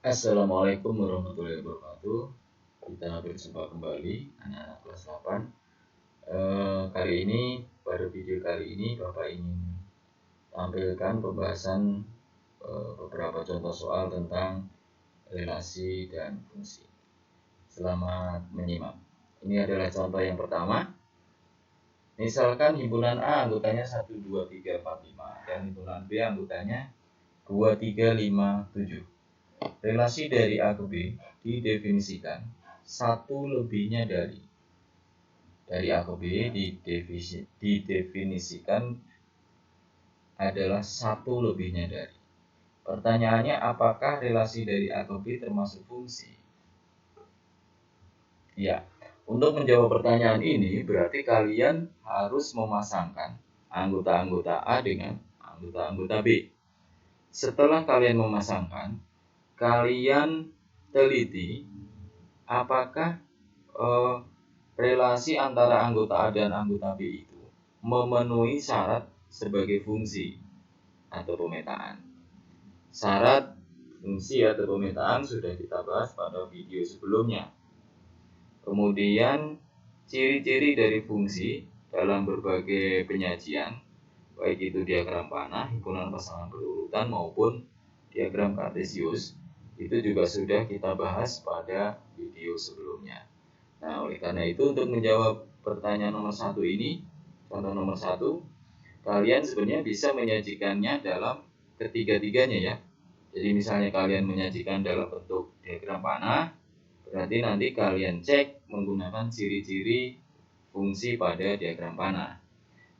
Assalamualaikum warahmatullahi wabarakatuh. Kita berjumpa kembali anak-anak kelas 8. Pada video kali ini Bapak ingin tampilkan pembahasan beberapa contoh soal tentang relasi dan fungsi. Selamat menyimak. Ini adalah contoh yang pertama. Misalkan himpunan A anggotanya 1, 2, 3, 4, 5 dan himpunan B anggotanya 2, 3, 5, 7. Relasi dari A ke B didefinisikan satu lebihnya dari A ke B didefinisikan adalah satu lebihnya dari. Pertanyaannya, apakah relasi dari A ke B termasuk fungsi? Ya, untuk menjawab pertanyaan ini berarti kalian harus memasangkan anggota-anggota A dengan anggota-anggota B. Setelah kalian memasangkan, kalian teliti apakah relasi antara anggota A dan anggota B itu memenuhi syarat sebagai fungsi atau pemetaan. Syarat fungsi atau pemetaan sudah kita bahas pada video sebelumnya. Kemudian ciri-ciri dari fungsi dalam berbagai penyajian, baik itu diagram panah, himpunan pasangan berurutan maupun diagram kartesius, itu juga sudah kita bahas pada video sebelumnya. Nah, oleh karena itu untuk menjawab pertanyaan nomor 1 ini, contoh nomor 1, kalian sebenarnya bisa menyajikannya dalam ketiga-tiganya ya. Jadi misalnya kalian menyajikan dalam bentuk diagram panah, berarti nanti kalian cek menggunakan ciri-ciri fungsi pada diagram panah.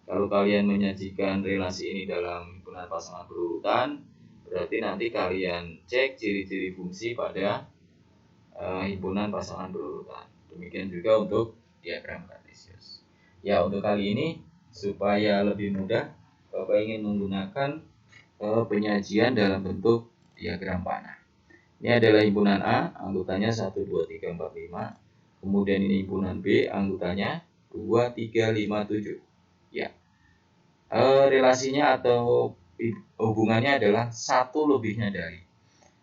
Kalau kalian menyajikan relasi ini dalam himpunan pasangan berurutan, berarti nanti kalian cek ciri-ciri fungsi pada himpunan pasangan berurutan. Demikian juga untuk diagram kartesius. Ya, untuk kali ini supaya lebih mudah, Bapak ingin menggunakan penyajian dalam bentuk diagram panah. Ini adalah himpunan A, anggotanya 1, 2, 3, 4, 5. Kemudian ini himpunan B, anggotanya 2, 3, 5, 7. Ya. Relasinya atau hubungannya adalah satu lebihnya dari.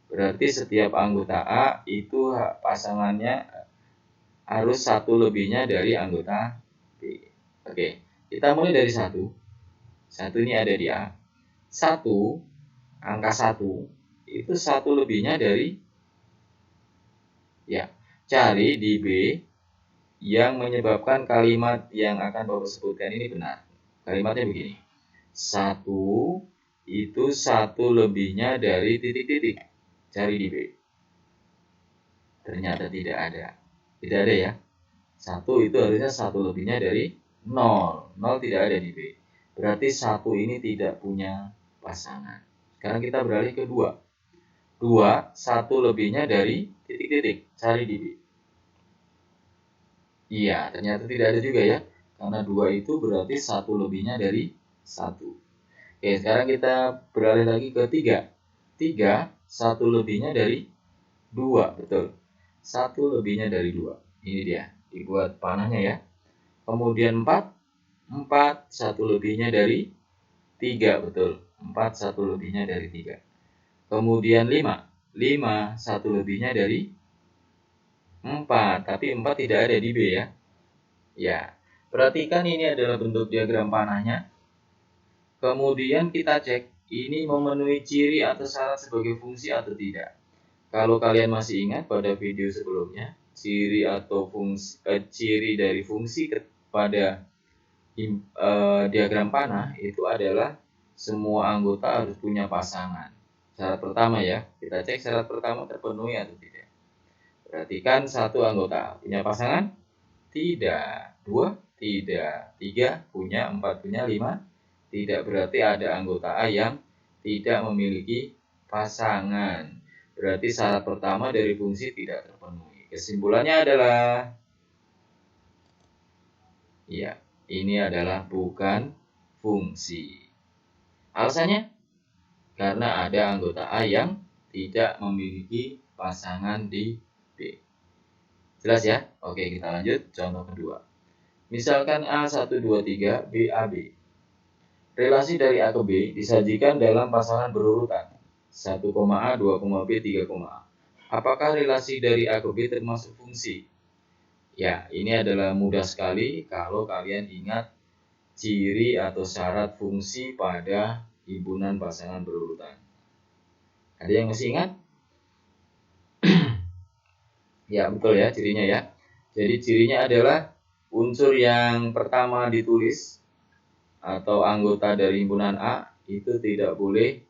Berarti setiap anggota A itu pasangannya harus satu lebihnya dari anggota B. Oke, kita mulai dari 1. 1 ini ada di A. 1, angka 1 itu satu lebihnya dari, ya, cari di B yang menyebabkan kalimat yang akan Bapak sebutkan ini benar. Kalimatnya begini. 1 itu satu lebihnya dari titik-titik. Cari di B. Ternyata tidak ada. Tidak ada ya. 1 itu harusnya satu lebihnya dari 0. 0 tidak ada di B. Berarti 1 ini tidak punya pasangan. Sekarang kita beralih ke 2. 2, satu lebihnya dari titik-titik. Cari di B. Iya, ternyata tidak ada juga ya. Karena 2 itu berarti satu lebihnya dari 1. Oke, sekarang kita beralih lagi ke 3. 3, satu lebihnya dari 2. Betul. Satu lebihnya dari 2. Ini dia. Dibuat panahnya ya. Kemudian 4. 4, satu lebihnya dari 3. Betul. 4, satu lebihnya dari 3. Kemudian 5. 5, satu lebihnya dari 4. Tapi 4 tidak ada di B ya. Ya, perhatikan ini adalah bentuk diagram panahnya. Kemudian kita cek ini memenuhi ciri atau syarat sebagai fungsi atau tidak. Kalau kalian masih ingat pada video sebelumnya, ciri atau ciri dari fungsi pada diagram panah itu adalah semua anggota harus punya pasangan. Syarat pertama ya, kita cek syarat pertama terpenuhi atau tidak. Perhatikan 1 anggota punya pasangan? Tidak. 2? Tidak. 3 punya, 4 punya, 5 tidak. Berarti ada anggota A yang tidak memiliki pasangan. Berarti syarat pertama dari fungsi tidak terpenuhi. Kesimpulannya adalah, ya, ini adalah bukan fungsi. Alasannya? Karena ada anggota A yang tidak memiliki pasangan di B. Jelas ya? Oke, kita lanjut contoh kedua. Misalkan A 1, 2, 3, B, A, B. Relasi dari A ke B disajikan dalam pasangan berurutan 1, A, 2, B, 3, A. Apakah relasi dari A ke B termasuk fungsi? Ya, ini adalah mudah sekali kalau kalian ingat ciri atau syarat fungsi pada himpunan pasangan berurutan. Ada yang masih ingat? Ya, betul ya cirinya ya. Jadi cirinya adalah unsur yang pertama ditulis atau anggota dari himpunan A itu tidak boleh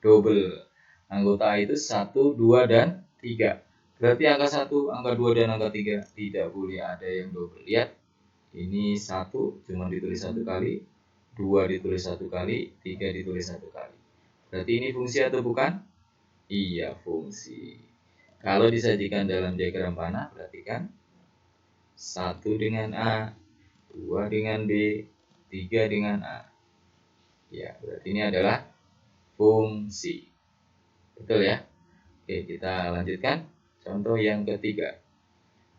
double. Anggota A itu 1, 2, dan 3. Berarti angka 1, angka 2, dan angka 3 tidak boleh ada yang double. Lihat, ini 1 cuma ditulis 1 kali, 2 ditulis 1 kali, 3 ditulis 1 kali. Berarti ini fungsi atau bukan? Iya, fungsi. Kalau disajikan dalam diagram panah, perhatikan 1 dengan A, 2 dengan B, 3 dengan A. Ya, berarti ini adalah fungsi. Betul ya? Oke, kita lanjutkan. Contoh yang ketiga.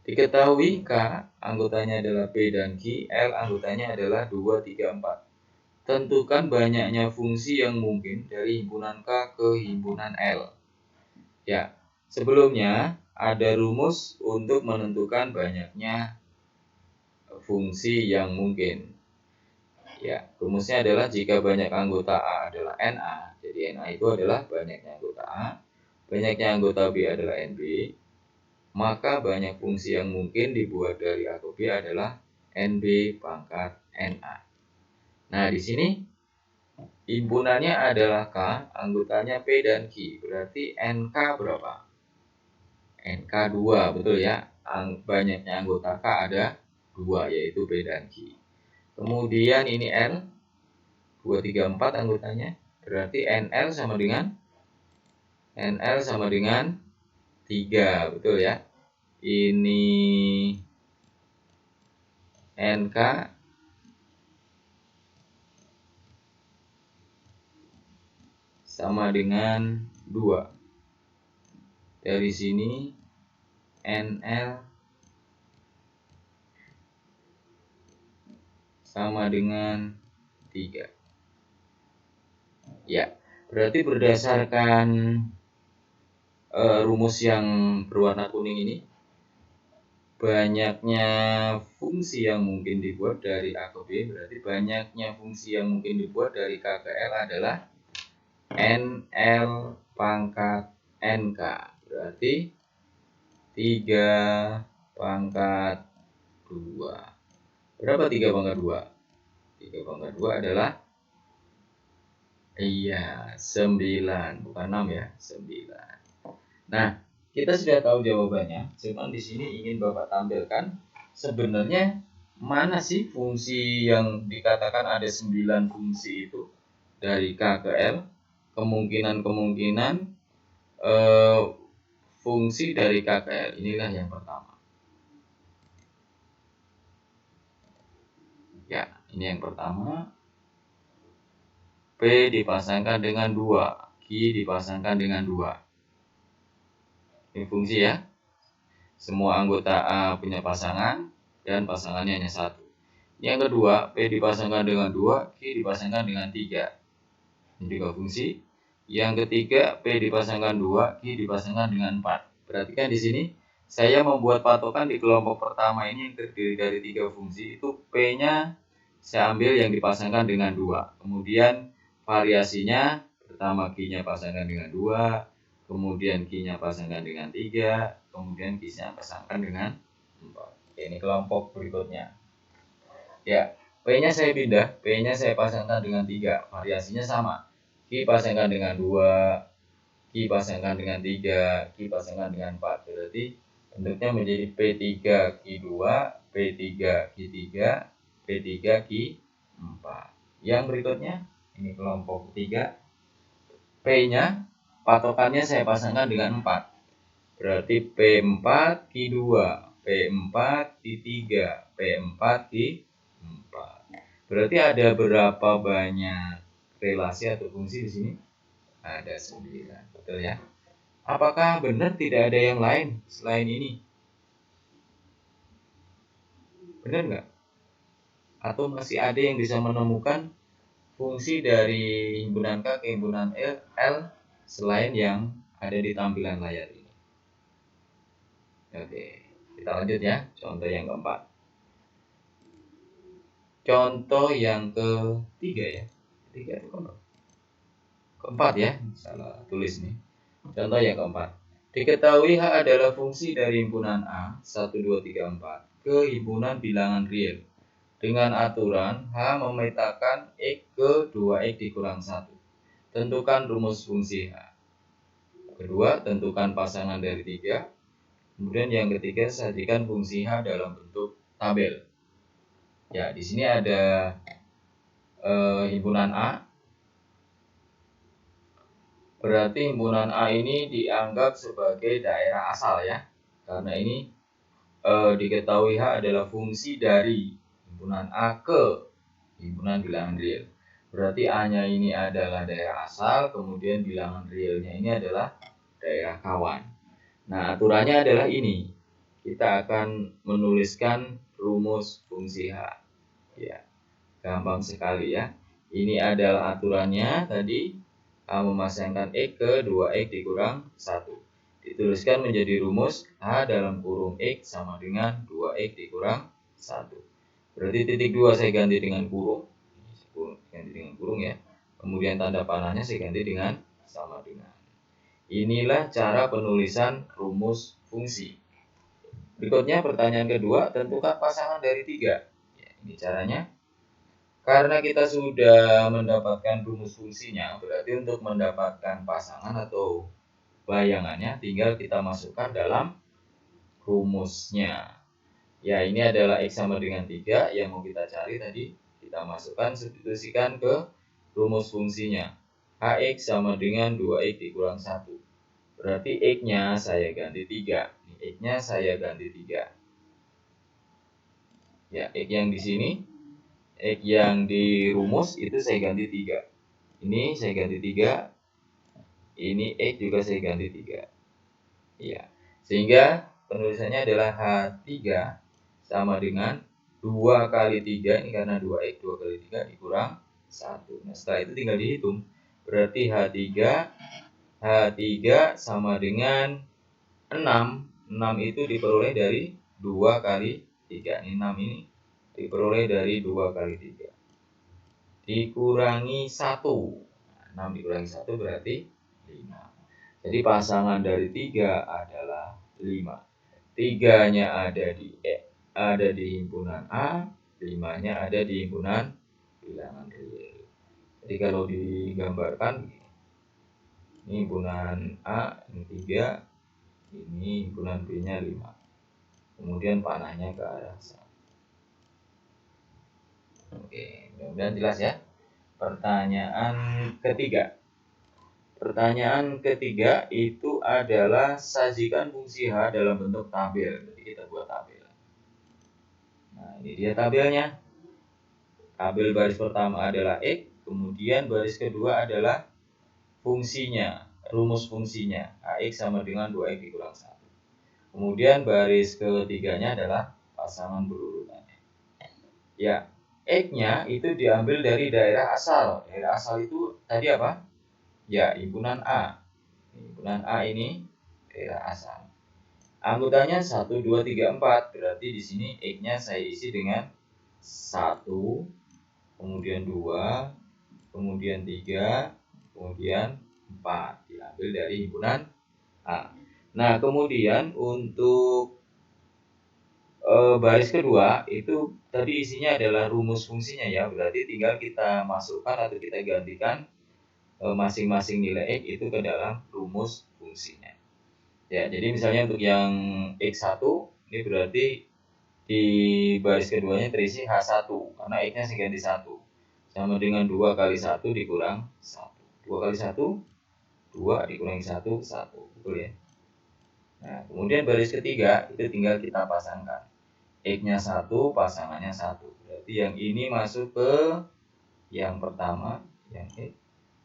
Diketahui K anggotanya adalah P dan Q, L anggotanya adalah 2, 3, 4. Tentukan banyaknya fungsi yang mungkin dari himpunan K ke himpunan L. Ya, sebelumnya ada rumus untuk menentukan banyaknya fungsi yang mungkin. Ya, rumusnya adalah jika banyak anggota A adalah NA, jadi NA itu adalah banyaknya anggota A, banyaknya anggota B adalah NB, maka banyak fungsi yang mungkin dibuat dari A ke B adalah NB pangkat NA. Nah, di sini himpunannya adalah K, anggotanya P dan Q, berarti NK berapa? NK 2, betul ya. Banyaknya anggota K ada 2, yaitu P dan Q. Kemudian ini L, 2, 3, 4 anggotanya, berarti NL sama dengan 3, betul ya. Ini NK sama dengan 2. Dari sini NL sama dengan 3. Ya, berarti berdasarkan rumus yang berwarna kuning ini, banyaknya fungsi yang mungkin dibuat dari A ke B, berarti banyaknya fungsi yang mungkin dibuat dari K ke L adalah NL pangkat NK. Berarti 3 pangkat 2. Berapa 3 pangkat 2? 3 pangkat 2 adalah 9, bukan 6 ya, 9. Nah, kita sudah tahu jawabannya, cuman di sini ingin Bapak tampilkan sebenarnya mana sih fungsi yang dikatakan ada 9 fungsi itu dari K ke L. Kemungkinan fungsi dari K ke L inilah yang pertama. Ya, ini yang pertama. P dipasangkan dengan 2, Q dipasangkan dengan 2. Ini fungsi ya. Semua anggota A punya pasangan dan pasangannya hanya 1. Yang kedua, P dipasangkan dengan 2, Q dipasangkan dengan 3. Ini juga fungsi. Yang ketiga, P dipasangkan 2, Q dipasangkan dengan 4. Perhatikan di sini, saya membuat patokan di kelompok pertama ini yang terdiri dari 3 fungsi. Itu P-nya saya ambil yang dipasangkan dengan 2. Kemudian variasinya, pertama Q-nya pasangkan dengan 2, kemudian Q-nya pasangkan dengan 3, kemudian Q-nya pasangkan dengan 4. Ini kelompok berikutnya. Ya, P-nya saya pindah, P-nya saya pasangkan dengan 3, variasinya sama. Q pasangkan dengan 2, Q pasangkan dengan 3, Q pasangkan dengan 4. Berarti bentuknya menjadi P3Q2, P3Q3, P3Q4. Yang berikutnya, ini kelompok ketiga. P-nya patokannya saya pasangkan dengan 4. Berarti P4Q2, P4Q3, P4Q4. Berarti ada berapa banyak relasi atau fungsi di sini? Ada 9, betul ya. Apakah benar tidak ada yang lain selain ini? Benar nggak? Atau masih ada yang bisa menemukan fungsi dari himpunan K ke himpunan L selain yang ada di tampilan layar ini? Oke, kita lanjut ya. Contoh yang keempat. Contoh yang ketiga ya. Ketiga itu keempat ya. Salah tulis nih. Contoh yang keempat. Diketahui H adalah fungsi dari himpunan A 1, 2, 3, 4 ke himpunan bilangan real. Dengan aturan H memetakan X ke 2X dikurang 1. Tentukan rumus fungsi H. Kedua, tentukan pasangan dari 3. Kemudian yang ketiga, sajikan fungsi H dalam bentuk tabel. Ya, di sini ada himpunan A. Berarti himpunan A ini dianggap sebagai daerah asal ya. Karena ini diketahui H adalah fungsi dari himpunan A ke himpunan bilangan real. Berarti A-nya ini adalah daerah asal, kemudian bilangan realnya ini adalah daerah kawan. Nah, aturannya adalah ini. Kita akan menuliskan rumus fungsi H. Ya, gampang sekali ya. Ini adalah aturannya tadi. H memasangkan X ke 2X dikurang 1. Dituliskan menjadi rumus H dalam kurung X sama dengan 2X dikurang 1. Berarti titik 2 saya ganti dengan kurung. Ganti dengan kurung ya. Kemudian tanda panahnya saya ganti dengan sama dengan. Inilah cara penulisan rumus fungsi. Berikutnya pertanyaan kedua, tentukan pasangan dari 3. Ya, ini caranya. Karena kita sudah mendapatkan rumus fungsinya, berarti untuk mendapatkan pasangan atau bayangannya tinggal kita masukkan dalam rumusnya. Ya, ini adalah X sama dengan 3 yang mau kita cari tadi. Kita masukkan, substitusikan ke rumus fungsinya. Hx sama dengan 2X dikurang 1. Berarti X-nya saya ganti 3. X-nya saya ganti 3. Ya, X yang di sini, X yang di rumus itu saya ganti 3. Ini saya ganti 3. Ini X juga saya ganti 3. Ya. Sehingga penulisannya adalah H3 sama dengan 2 kali 3. Ini karena 2X, 2 kali 3 dikurang 1. Nah, setelah itu tinggal dihitung. Berarti H3 sama dengan 6. 6 itu diperoleh dari 2 kali 3. Ini 6 ini diperoleh dari 2 kali 3. Dikurangi 1. 6 dikurangi 1 berarti 5. Jadi pasangan dari 3 adalah 5. 3-nya ada di himpunan A, 5-nya ada di himpunan bilangan real. Jadi kalau digambarkan ini himpunan A, ini 3, ini himpunan B-nya 5. Kemudian panahnya ke arah sana. Oke, mudah-mudahan jelas ya. Pertanyaan ketiga. Pertanyaan ketiga itu adalah sajikan fungsi H dalam bentuk tabel. Jadi kita buat tabel. Nah, ini dia tabelnya. Tabel baris pertama adalah X, kemudian baris kedua adalah fungsinya, rumus fungsinya. Ax sama dengan 2x dikurang 1. Kemudian baris ketiganya adalah pasangan berurutannya. Ya, X-nya itu diambil dari daerah asal. Daerah asal itu tadi apa? Ya, himpunan A. Himpunan A ini daerah asal. Anggotanya 1, 2, 3, 4. Berarti di sini X-nya saya isi dengan 1, kemudian 2, kemudian 3, kemudian 4. Diambil dari himpunan A. Nah, kemudian untuk baris kedua itu tadi isinya adalah rumus fungsinya ya. Berarti tinggal kita masukkan atau kita gantikan masing-masing nilai X itu ke dalam rumus fungsinya. Ya, jadi misalnya untuk yang X1 ini berarti di baris keduanya terisi H1 karena X-nya saya ganti 1 sama dengan 2 kali 1 dikurang 1. 2 kali 1 2 dikurangi 1 1. Betul ya. Nah, kemudian baris ketiga itu tinggal kita pasangkan. X-nya 1, pasangannya 1. Berarti yang ini masuk ke yang pertama, yang X.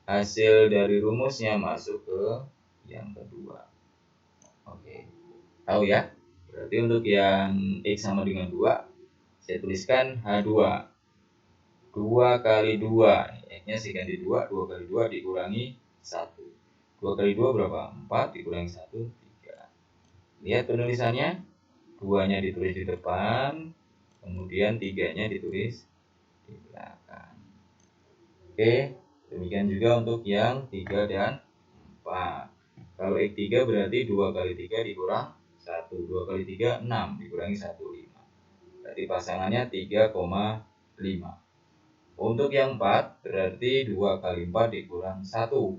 Hasil dari rumusnya masuk ke yang kedua. Oke. Tahu ya? Berarti untuk yang X sama dengan 2, saya tuliskan H2. 2 kali 2. X-nya saya ganti 2. 2 kali 2 dikurangi 1. 2 kali 2 berapa? 4 dikurangi 1, 3. Lihat penulisannya, 2-nya ditulis di depan, kemudian 3-nya ditulis di belakang. Oke, demikian juga untuk yang 3 dan 4. Kalau X3 berarti 2 kali 3 dikurang 1. 2 kali 3, 6. Dikurangi 1, 5. Berarti pasangannya 3,5. Untuk yang 4 berarti 2 kali 4 dikurang 1.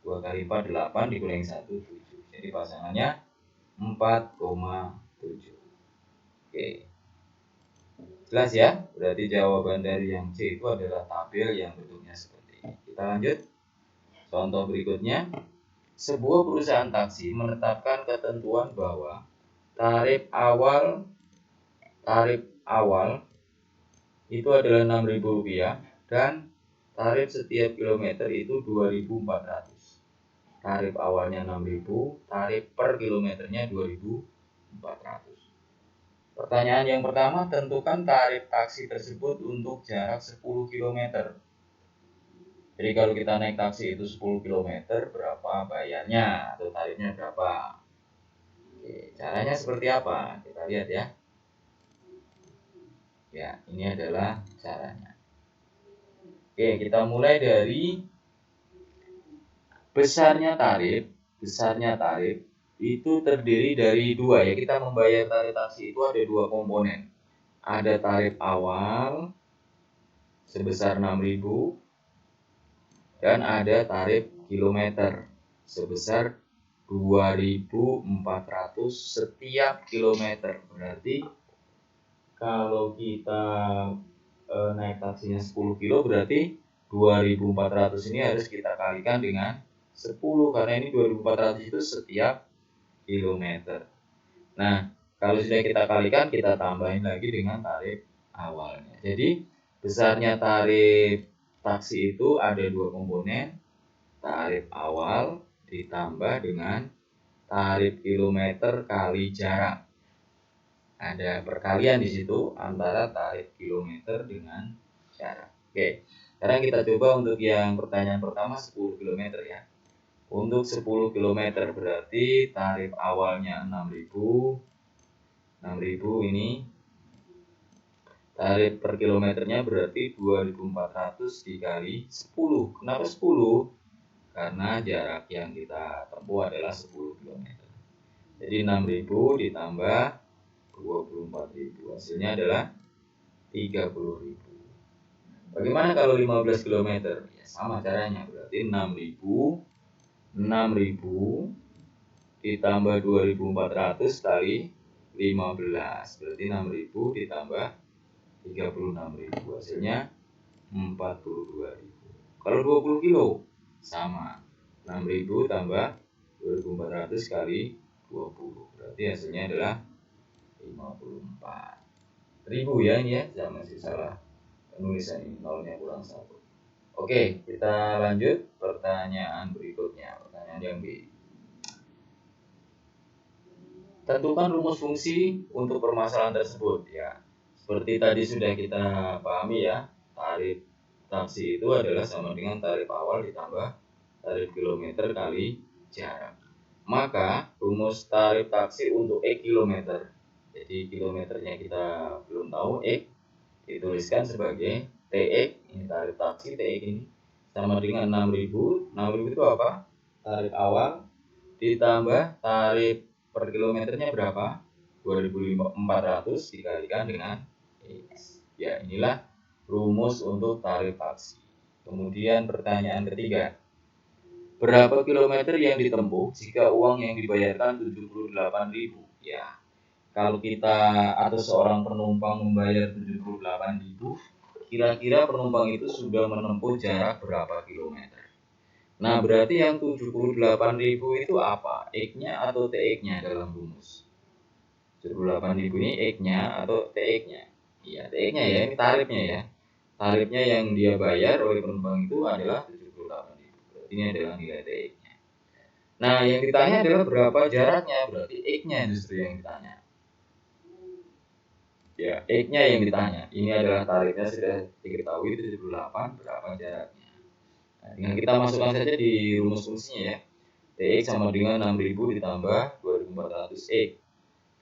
2 kali 4, 8. Dikurangi 1, 7. Jadi pasangannya 4,7. Oke. Jelas ya? Berarti jawaban dari yang C itu adalah tabel yang bentuknya seperti ini. Kita lanjut. Contoh berikutnya. Sebuah perusahaan taksi menetapkan ketentuan bahwa tarif awal itu adalah Rp6.000 dan tarif setiap kilometer itu 2.400. Tarif awalnya 6.000, tarif per kilometernya 2.400. Pertanyaan yang pertama, tentukan tarif taksi tersebut untuk jarak 10 km. Jadi kalau kita naik taksi itu 10 km, berapa bayarnya atau tarifnya berapa? Oke, caranya seperti apa? Kita lihat ya. Ya, ini adalah caranya. Oke, kita mulai dari besarnya tarif. Besarnya tarif itu terdiri dari 2 ya. Kita membayar tarif taksi itu ada 2 komponen. Ada tarif awal sebesar 6.000 dan ada tarif kilometer sebesar 2.400 setiap kilometer. Berarti kalau kita naik taksinya 10 kilo berarti 2.400 ini harus kita kalikan dengan 10 karena ini 2.400 itu setiap kilometer. Nah, kalau sudah kita kalikan kita tambahin lagi dengan tarif awalnya. Jadi besarnya tarif taksi itu ada 2 komponen, tarif awal ditambah dengan tarif kilometer kali jarak. Ada perkalian di situ antara tarif kilometer dengan jarak. Oke, sekarang kita coba untuk yang pertanyaan pertama 10 km ya. Untuk 10 km berarti tarif awalnya 6.000. 6.000 ini tarif per kilometernya berarti 2.400 dikali 10. Kenapa 10? Karena jarak yang kita tempuh adalah 10 km. Jadi 6.000 ditambah 24.000, hasilnya adalah 30.000. Bagaimana kalau 15 km? Ya, sama caranya, berarti 6.000 ditambah 2.400 kali 15, berarti 6.000 ditambah 36.000, hasilnya 42.000. Kalau 20 kilo sama, 6.000 tambah 2.400 kali 20, berarti hasilnya adalah 54.000 ya. Ini ya, saya masih salah penulisan ini, nolnya kurang 1. Oke, kita lanjut pertanyaan berikutnya. Pertanyaan yang B. Tentukan rumus fungsi untuk permasalahan tersebut ya. Seperti tadi sudah kita pahami ya, tarif taksi itu adalah sama dengan tarif awal ditambah tarif kilometer kali jarak. Maka rumus tarif taksi untuk X kilometer, jadi kilometernya kita belum tahu, X dituliskan sebagai TX, ini tarif taksi TX ini sama dengan 6.000. 6.000 itu apa? Tarif awal ditambah tarif per kilometernya berapa? 2.400 dikalikan dengan X. Ya, inilah rumus untuk tarif taksi. Kemudian pertanyaan ketiga. Berapa kilometer yang ditempuh jika uang yang dibayarkan 78.000? Ya, kalau kita atau seorang penumpang membayar 78.000, kira-kira penumpang itu sudah menempuh jarak berapa kilometer? Nah, berarti yang 78.000 itu apa? X-nya atau TX-nya dalam rumus? 78.000 ini X-nya atau TX-nya? Iya, TX-nya ya, ini tarifnya ya. Tarifnya yang dia bayar oleh penumpang itu adalah 78.000. Berarti ini adalah nilai TX-nya. Nah, yang ditanya adalah berapa jaraknya, berarti X-nya justru yang ditanya. Ya, X-nya yang ditanya. Ini adalah tarifnya sudah diketahui 78, berapa jaraknya. Nah, dengan kita masukkan saja di rumus fungsinya ya. TX sama dengan 6.000 ditambah 2.400 X.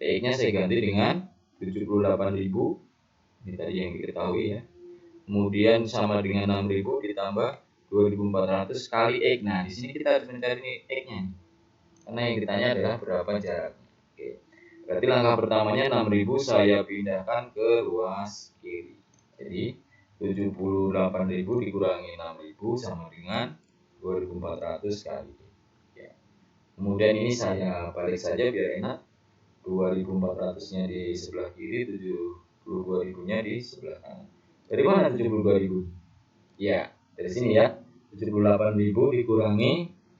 TX-nya saya ganti dengan 78.000. Ini tadi yang diketahui ya. Kemudian sama dengan 6.000 ditambah 2.400 kali X. Nah, di sini kita harus mencari X-nya. Karena yang ditanya adalah berapa jaraknya. Oke. Berarti langkah pertamanya 6.000 saya pindahkan ke ruas kiri. Jadi 78.000 dikurangi 6.000 sama dengan 2.400 kali. Ya. Kemudian ini saya balik saja biar enak. 2.400-nya di sebelah kiri, 72.000-nya di sebelah kanan. Dari mana 72.000? Ya, dari sini ya. 78.000 dikurangi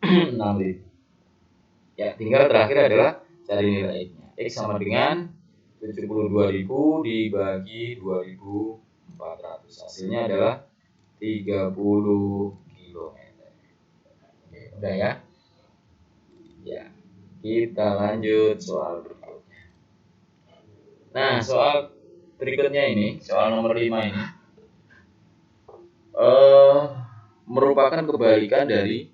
6.000. Ya, tinggal terakhir adalah cari nilai X-nya. X sama dengan 72.000 dibagi 2.400. Hasilnya adalah 30 km. Oke, udah ya? Ya, kita lanjut soal berikutnya. Nah, soal berikutnya ini, soal nomor 5 ini merupakan kebalikan dari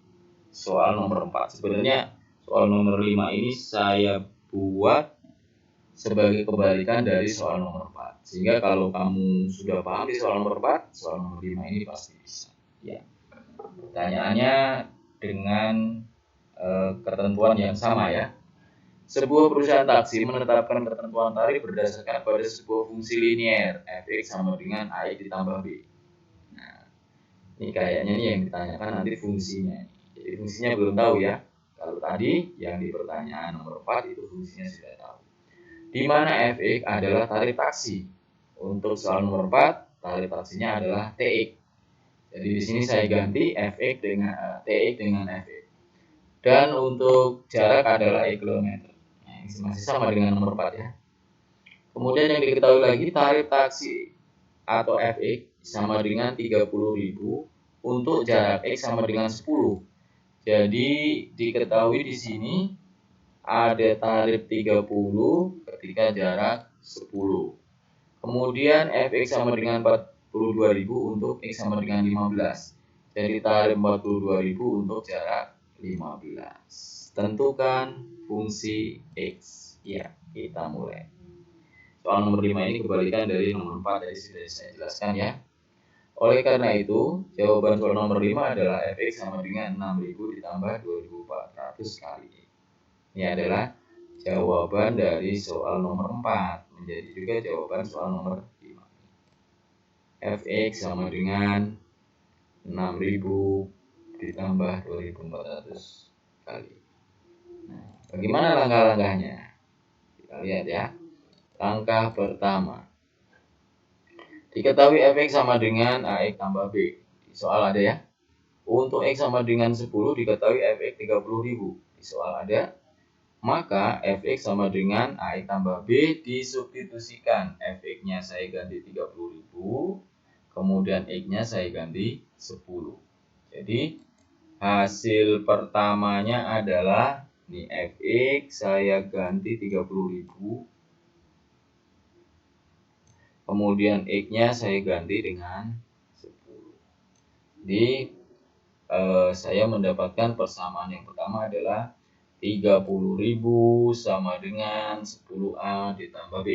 soal nomor 4. Sebenarnya soal nomor 5 ini saya buat sebagai kebalikan dari soal nomor 4. Sehingga kalau kamu sudah paham di soal nomor 4, soal nomor 5 ini pasti bisa. Ya. Pertanyaannya dengan ketentuan yang sama ya. Sebuah perusahaan taksi menetapkan ketentuan tarif berdasarkan pada sebuah fungsi linier fx sama dengan AX ditambah B. Nah, ini kayaknya nih yang ditanyakan nanti fungsinya. Jadi fungsinya belum tahu ya. Kalau tadi yang di pertanyaan nomor 4 itu fungsinya sudah tahu. Di mana fx adalah tarif taksi. Untuk soal nomor 4, tarif taksinya adalah TX. Jadi di sini saya ganti fx dengan TX dengan fx. Dan untuk jarak adalah kilometer. Nah, masih sama dengan nomor 4 ya. Kemudian yang diketahui lagi tarif taksi atau fx sama dengan 30.000 untuk jarak x sama dengan 10. Jadi diketahui di sini ada tarif 30 ketika jarak 10. Kemudian fx sama dengan 42.000 untuk x sama dengan 15. Jadi tarif 42.000 untuk jarak 15. Tentukan fungsi x. Ya, kita mulai. Soal nomor 5 ini kebalikan dari nomor 4 tadi sudah saya jelaskan ya. Oleh karena itu, jawaban soal nomor 5 adalah fx sama dengan 6.000 ditambah 2.400 kali. Ini adalah jawaban dari soal nomor 4. Menjadi juga jawaban soal nomor 5. fx sama dengan 6.000 ditambah 2.400 kali. Nah, bagaimana langkah-langkahnya? Kita lihat ya. Langkah pertama. Diketahui fx sama dengan AX tambah B. Di soal ada ya. Untuk x sama dengan 10 diketahui fx 30.000. Di soal ada. Maka fx sama dengan AX tambah B disubstitusikan. Fx-nya saya ganti 30.000. Kemudian x-nya saya ganti 10. Jadi hasil pertamanya adalah ini fx saya ganti 30.000. Kemudian x-nya saya ganti dengan 10. Jadi saya mendapatkan persamaan yang pertama adalah 30.000 sama dengan 10A ditambah B.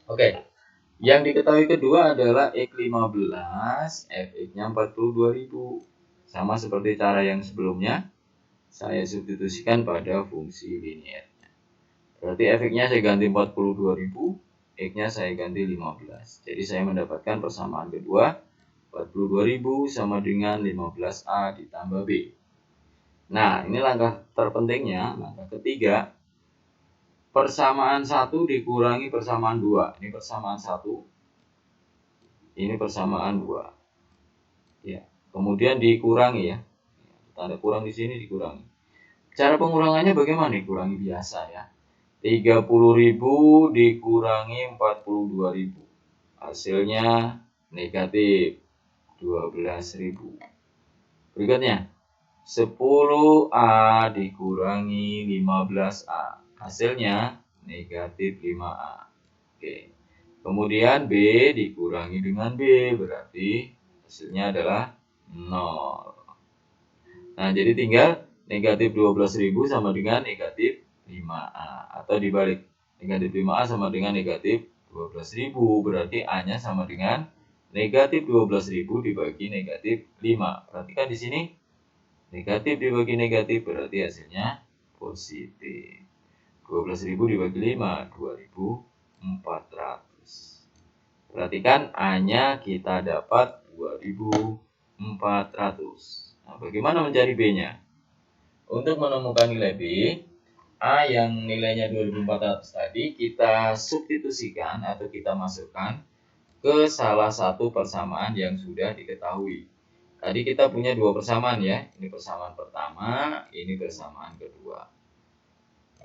Oke. Yang diketahui kedua adalah x15, fx-nya 42.000. Sama seperti cara yang sebelumnya, saya substitusikan pada fungsi linear. Berarti fx-nya saya ganti 42.000. X-nya saya ganti 15. Jadi saya mendapatkan persamaan kedua 42.000 sama dengan 15A ditambah B. Nah, ini langkah terpentingnya, langkah ketiga. Persamaan 1 dikurangi persamaan 2. Ini persamaan 1. Ini persamaan 2. Ya. Kemudian dikurangi ya. Tanda kurang di sini dikurangi. Cara pengurangannya bagaimana? Dikurangi biasa ya. 30.000 dikurangi 42.000. Hasilnya negatif 12.000. Berikutnya 10A dikurangi 15A. Hasilnya negatif 5A. Oke. Kemudian B dikurangi dengan B. Berarti hasilnya adalah 0. Nah, jadi tinggal negatif 12.000 sama dengan negatif 5. 5A. Atau dibalik, negatif 5A sama dengan negatif 12.000. Berarti A-nya sama dengan negatif 12.000 dibagi negatif 5. Perhatikan di sini, negatif dibagi negatif berarti hasilnya positif. 12.000 dibagi 5, 2.400. Perhatikan A-nya kita dapat 2.400. Nah, bagaimana mencari B-nya? Untuk menemukan nilai B, A yang nilainya 2.400 tadi kita substitusikan atau kita masukkan ke salah satu persamaan yang sudah diketahui. Tadi kita punya dua persamaan ya. Ini persamaan pertama, ini persamaan kedua.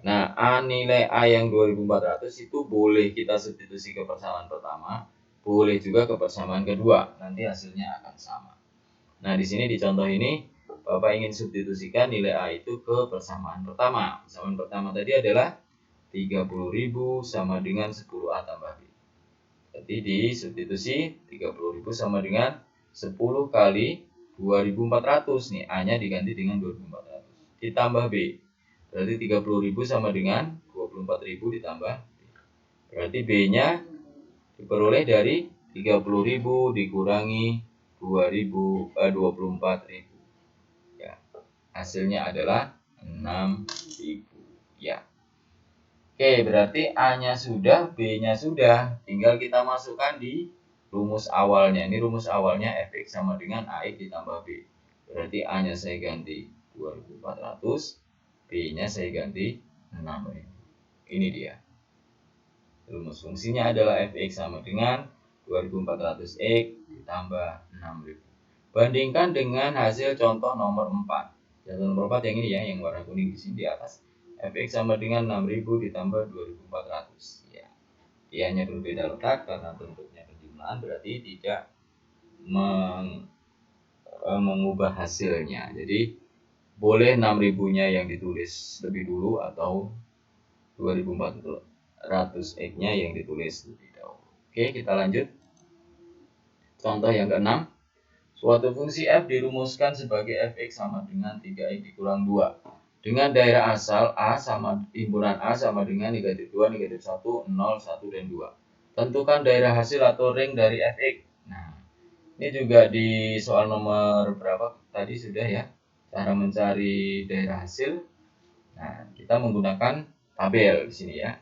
Nah, nilai A yang 2.400 itu boleh kita substitusi ke persamaan pertama, boleh juga ke persamaan kedua. Nanti hasilnya akan sama. Nah, di sini di contoh ini, Bapak ingin substitusikan nilai A itu ke persamaan pertama. Persamaan pertama tadi adalah 30.000 sama dengan 10A tambah B. Jadi disubstitusi 30.000 sama dengan 10 kali 2.400. Nih, A-nya diganti dengan 2.400. Ditambah B. Berarti 30.000 sama dengan 24.000 ditambah B. Berarti B-nya diperoleh dari 30.000 dikurangi 24.000. Ya. Hasilnya adalah 6.000. Ya. Oke, berarti A-nya sudah, B-nya sudah. Tinggal kita masukkan di rumus awalnya. Ini rumus awalnya fx sama dengan AX ditambah B. Berarti A-nya saya ganti 2.400, B-nya saya ganti 6.000. Ini dia. Rumus fungsinya adalah fx sama dengan 2.400x ditambah 6.000. Bandingkan dengan hasil contoh nomor 4. Contoh nomor 4 yang ini ya, yang warna kuning di sini di atas. Fx sama dengan 6.000 ditambah 2.400. Ya. I-nya berbeda letak karena bentuknya penjumlahan, berarti tidak mengubah hasilnya. Jadi boleh 6.000-nya yang ditulis lebih dulu atau 2.400x-nya yang ditulis lebih dahulu. Oke, kita lanjut. Contoh yang ke-6. Suatu fungsi f dirumuskan sebagai fx sama dengan 3x dikurang 2. Dengan daerah asal A sama himpunan A sama dengan negatif 2, negatif 1, 0, 1, dan 2. Tentukan daerah hasil atau ring dari fx. Nah, ini juga di soal nomor berapa tadi sudah ya. Cara mencari daerah hasil. Nah, kita menggunakan tabel di sini ya.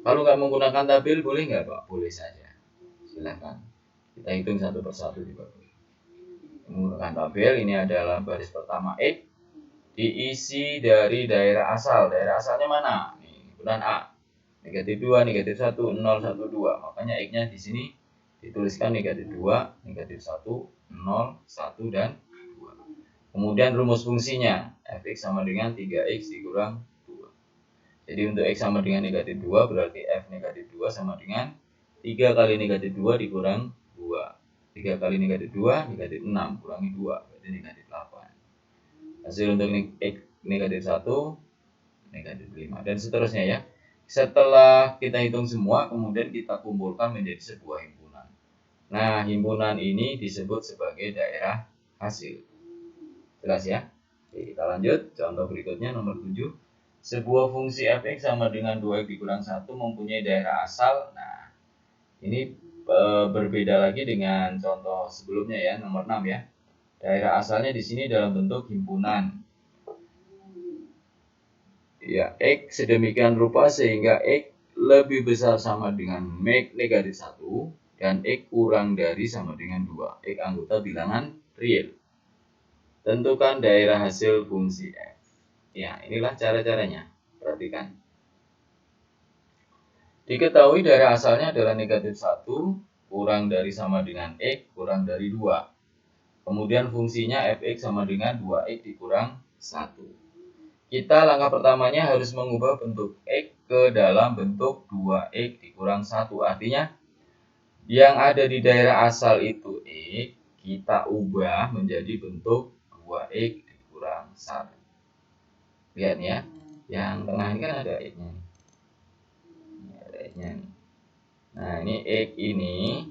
Kalau nggak menggunakan tabel boleh nggak Pak? Boleh saja. Silakan. Kita hitung satu persatu juga boleh. Menggunakan tabel, ini adalah baris pertama X diisi dari daerah asal. Daerah asalnya mana? Nih, himpunan A. Negatif 2, negatif 1, 0, 1, 2. Makanya X-nya di sini dituliskan negatif 2, negatif 1, 0, 1, dan 2. Kemudian rumus fungsinya, fx sama dengan 3x dikurang 2. Jadi untuk x sama dengan negatif 2, berarti f negatif 2 sama dengan 3 kali negatif 2 dikurang 2. 3 kali negatif 2, negatif 6, kurangi 2, berarti negatif 8. Hasil untuk X negatif 1, negatif 5, dan seterusnya ya. Setelah kita hitung semua, kemudian kita kumpulkan menjadi sebuah himpunan. Nah, himpunan ini disebut sebagai daerah hasil. Jelas ya? Oke, kita lanjut. Contoh berikutnya nomor 7. Sebuah fungsi fx sama dengan 2x dikurang 1 mempunyai daerah asal. Nah, ini berbeda lagi dengan contoh sebelumnya ya, nomor 6 ya. Daerah asalnya di sini dalam bentuk himpunan. Ya, X sedemikian rupa sehingga X lebih besar sama dengan negatif 1 dan X kurang dari sama dengan 2. X anggota bilangan real. Tentukan daerah hasil fungsi f. Ya, inilah cara-caranya. Perhatikan. Diketahui daerah asalnya adalah negatif 1 kurang dari sama dengan X kurang dari 2. Kemudian fungsinya fx sama dengan 2x dikurang 1. Kita langkah pertamanya harus mengubah bentuk X ke dalam bentuk 2x dikurang 1. Artinya yang ada di daerah asal itu X, kita ubah menjadi bentuk 2x dikurang 1. Lihat ya, yang tengah ini kan ada X-nya. Nah, ini X ini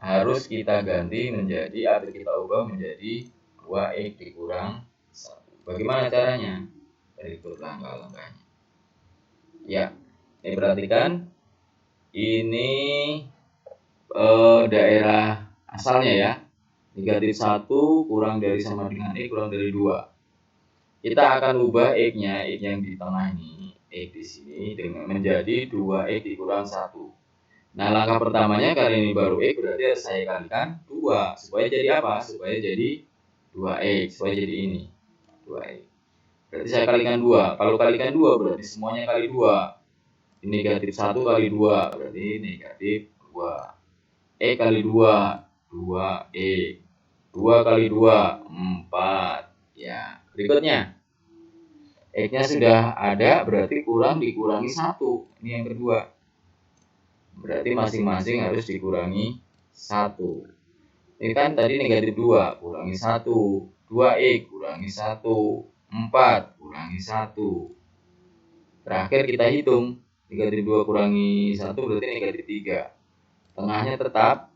harus kita ganti menjadi atau kita ubah menjadi 2x dikurang 1. Bagaimana caranya? berikut langkah-langkahnya. Ya, ini perhatikan, ini daerah asalnya ya. Negatif 1 kurang dari sama dengan X kurang dari 2. Kita akan ubah X-nya, X yang di tengah ini, X di sini dengan menjadi 2X dikurang 1. Nah, langkah pertamanya kali ini baru X, berarti harus saya kalikan 2. Supaya jadi apa? Supaya jadi 2X, supaya jadi ini 2X. Berarti saya kalikan 2. Kalau kalikan 2 berarti semuanya kali 2. Ini negatif 1 kali 2 berarti negatif 2. E kali 2 2E. 2 kali 2 4. Ya, berikutnya X-nya sudah ada, berarti kurang dikurangi 1. Ini yang kedua. Berarti masing-masing harus dikurangi 1. Ini kan tadi negatif 2, kurangi 1. 2X kurangi 1. 4 kurangi 1. Terakhir kita hitung. Negatif 2 kurangi 1 berarti negatif 3. Tengahnya tetap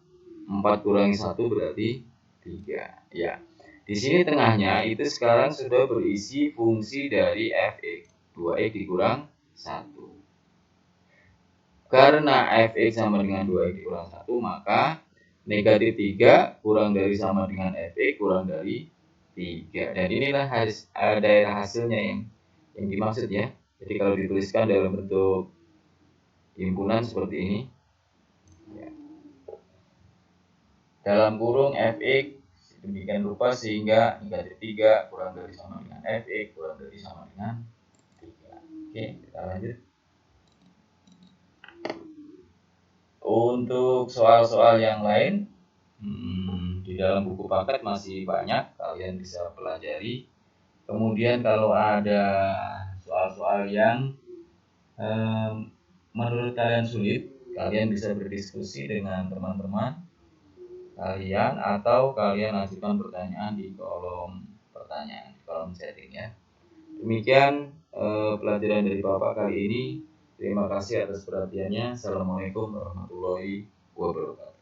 4 kurangi 1 berarti 3. Ya. Di sini tengahnya itu sekarang sudah berisi fungsi dari fx. 2x dikurang 1. Karena fx sama dengan 2x dikurang 1, maka negatif 3 kurang dari sama dengan fx kurang dari 3. Dan inilah daerah hasilnya yang dimaksud ya. Jadi kalau dituliskan dalam bentuk himpunan seperti ini, ya. Dalam kurung fx demikian rupa sehingga negatif 3 kurang dari sama dengan fx kurang dari sama dengan 3. Oke, kita lanjut. Untuk soal-soal yang lain di dalam buku paket masih banyak, kalian bisa pelajari. Kemudian kalau ada soal-soal yang menurut kalian sulit, kalian bisa berdiskusi dengan teman-teman kalian atau kalian ajukan pertanyaan di kolom pertanyaan, di kolom chatting ya. Demikian pelajaran dari Bapak kali ini. Terima kasih atas perhatiannya. Assalamualaikum warahmatullahi wabarakatuh.